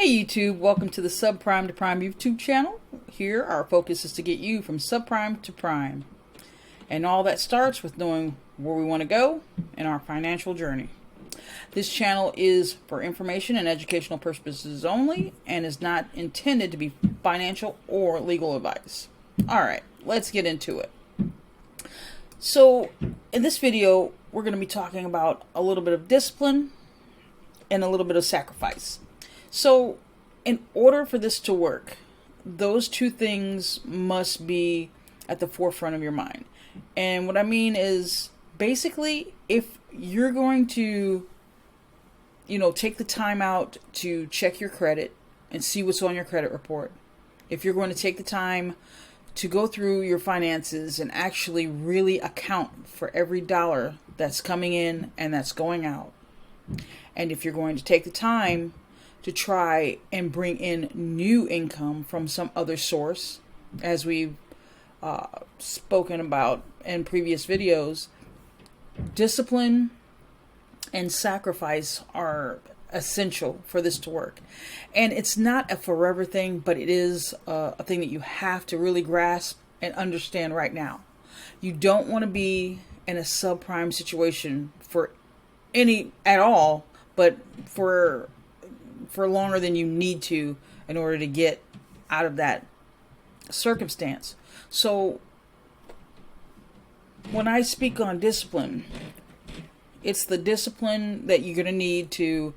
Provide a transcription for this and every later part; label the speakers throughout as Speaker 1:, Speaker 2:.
Speaker 1: Hey YouTube, welcome to the Subprime to Prime YouTube channel. Here our focus is to get you from subprime to prime. And all that starts with knowing where we want to go in our financial journey. This channel is for information and educational purposes only and is not intended to be financial or legal advice. Alright, let's get into it. So in this video we're going to be talking about a little bit of discipline and a little bit of sacrifice. So in order for this to work, those two things must be at the forefront of your mind. And what I mean is basically if you're going to, take the time out to check your credit and see what's on your credit report, if you're going to take the time to go through your finances and actually really account for every dollar that's coming in and that's going out, and if you're going to take the time to try and bring in new income from some other source, as we've spoken about in previous videos, discipline and sacrifice are essential for this to work. And it's not a forever thing, but it is a thing that you have to really grasp and understand right now. You don't want to be in a subprime situation for any at all, but for longer than you need to in order to get out of that circumstance. So when I speak on discipline, it's the discipline that you're going to need to,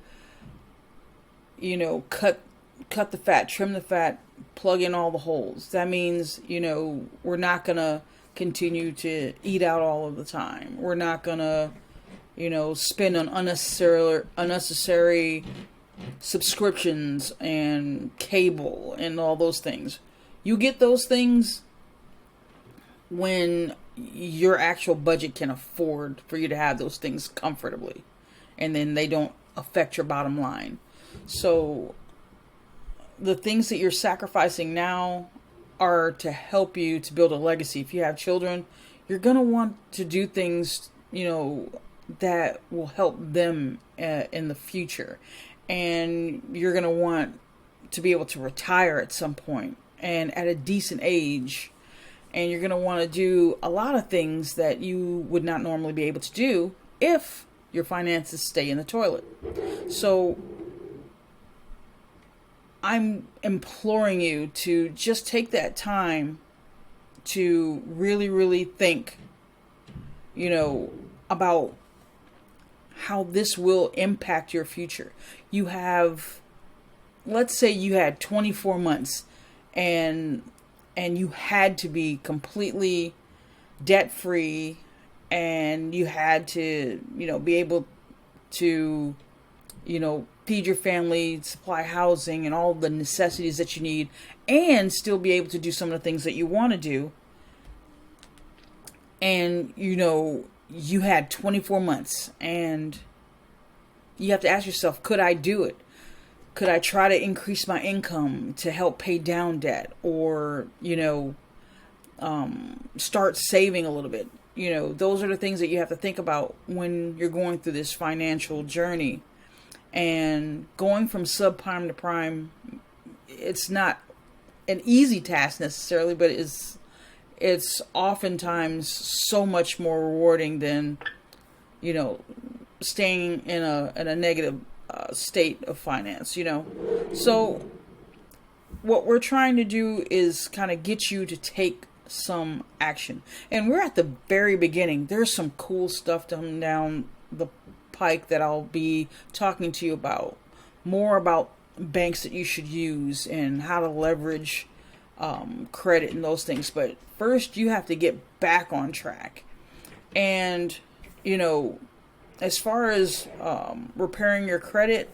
Speaker 1: cut the fat, trim the fat, plug in all the holes. That means, we're not going to continue to eat out all of the time. We're not going to, spend on unnecessary subscriptions and cable and all those things. You get those things when your actual budget can afford for you to have those things comfortably, and then they don't affect your bottom line. So the things that you're sacrificing now are to help you to build a legacy. If you have children, you're going to want to do things, that will help them in the future. And you're going to want to be able to retire at some point and at a decent age. And you're going to want to do a lot of things that you would not normally be able to do if your finances stay in the toilet. So I'm imploring you to just take that time to really, really think, about how this will impact your future. You have, let's say you had 24 months and you had to be completely debt free, and you had to, be able to, feed your family, supply housing and all the necessities that you need, and still be able to do some of the things that you want to do. And, you had 24 months and you have to ask yourself, could I do it? Could I try to increase my income to help pay down debt, or, start saving a little bit? Those are the things that you have to think about when you're going through this financial journey. And going from subprime to prime, it's not an easy task necessarily, but it's oftentimes so much more rewarding than, staying in a negative state of finance, So what we're trying to do is kind of get you to take some action. And we're at the very beginning. There's some cool stuff coming down the pike that I'll be talking to you about. More about banks that you should use and how to leverage credit and those things. But first you have to get back on track. And, as far as repairing your credit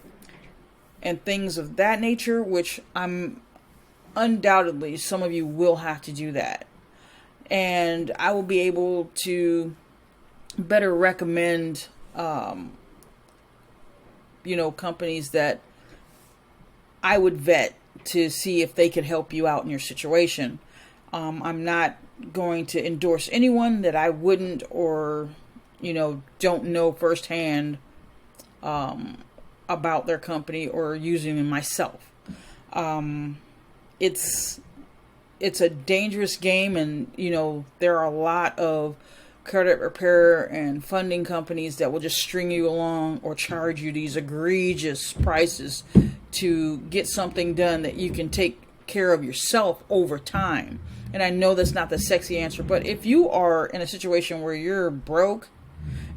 Speaker 1: and things of that nature, which I'm undoubtedly some of you will have to do that. And I will be able to better recommend, companies that I would vet to see if they could help you out in your situation. I'm not going to endorse anyone that I wouldn't or, don't know firsthand about their company or using them myself. It's a dangerous game, and there are a lot of credit repair and funding companies that will just string you along or charge you these egregious prices to get something done that you can take care of yourself over time. And I know that's not the sexy answer, but if you are in a situation where you're broke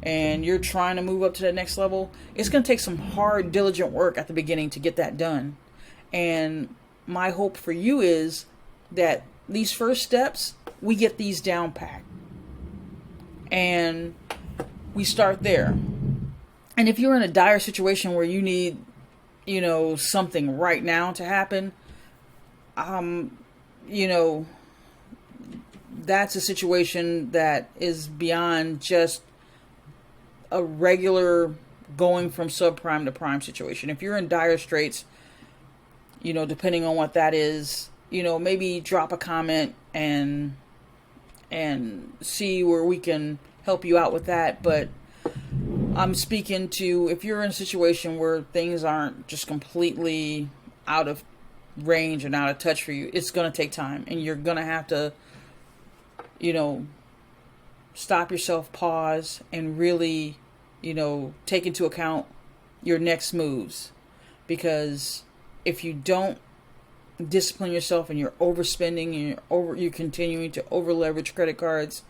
Speaker 1: and you're trying to move up to the next level, it's going to take some hard, diligent work at the beginning to get that done. And my hope for you is that these first steps, we get these down packed. And we start there. And if you're in a dire situation where you need, something right now to happen, that's a situation that is beyond just a regular going from subprime to prime situation. If you're in dire straits, depending on what that is, maybe drop a comment and see where we can help you out with that. But I'm speaking to if you're in a situation where things aren't just completely out of range and out of touch for you, it's going to take time, and you're going to have to, stop yourself, pause, and really, take into account your next moves. Because if you don't discipline yourself and you're overspending and you're continuing to over leverage credit cards,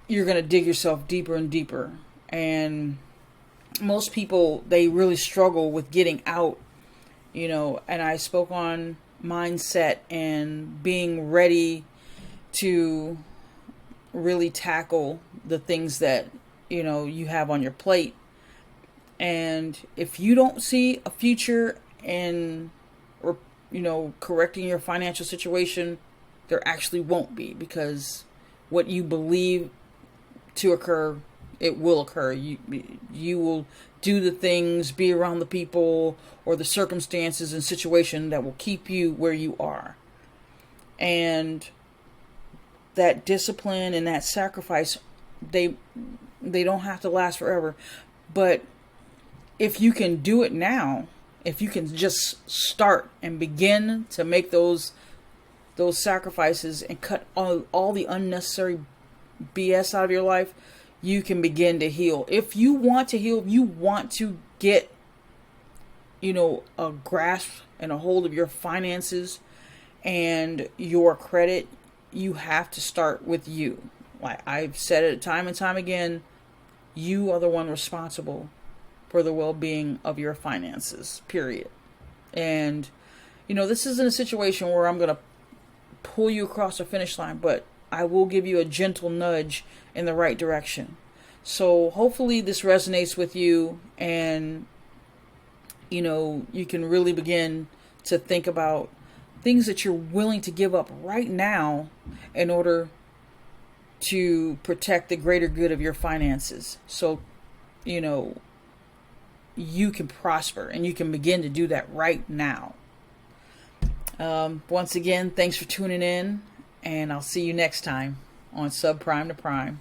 Speaker 1: you're going to dig yourself deeper and deeper. And most people, they really struggle with getting out, and I spoke on mindset and being ready to really tackle the things that you have on your plate. And if you don't see a future in correcting your financial situation, there actually won't be, because what you believe to occur, it will occur. You will do the things, be around the people or the circumstances and situation that will keep you where you are. And that discipline and that sacrifice, they don't have to last forever. But if you can do it now, if you can just start and begin to make those sacrifices and cut all the unnecessary BS out of your life, you can begin to heal. If you want to heal, if you want to get, a grasp and a hold of your finances and your credit, you have to start with you. Like I've said it time and time again, you are the one responsible for the well-being of your finances, period. And, this isn't a situation where I'm going to pull you across the finish line, but I will give you a gentle nudge in the right direction. So hopefully this resonates with you, and, you can really begin to think about things that you're willing to give up right now in order to protect the greater good of your finances. So, you can prosper, and you can begin to do that right now. Once again, thanks for tuning in, and I'll see you next time on Subprime to Prime.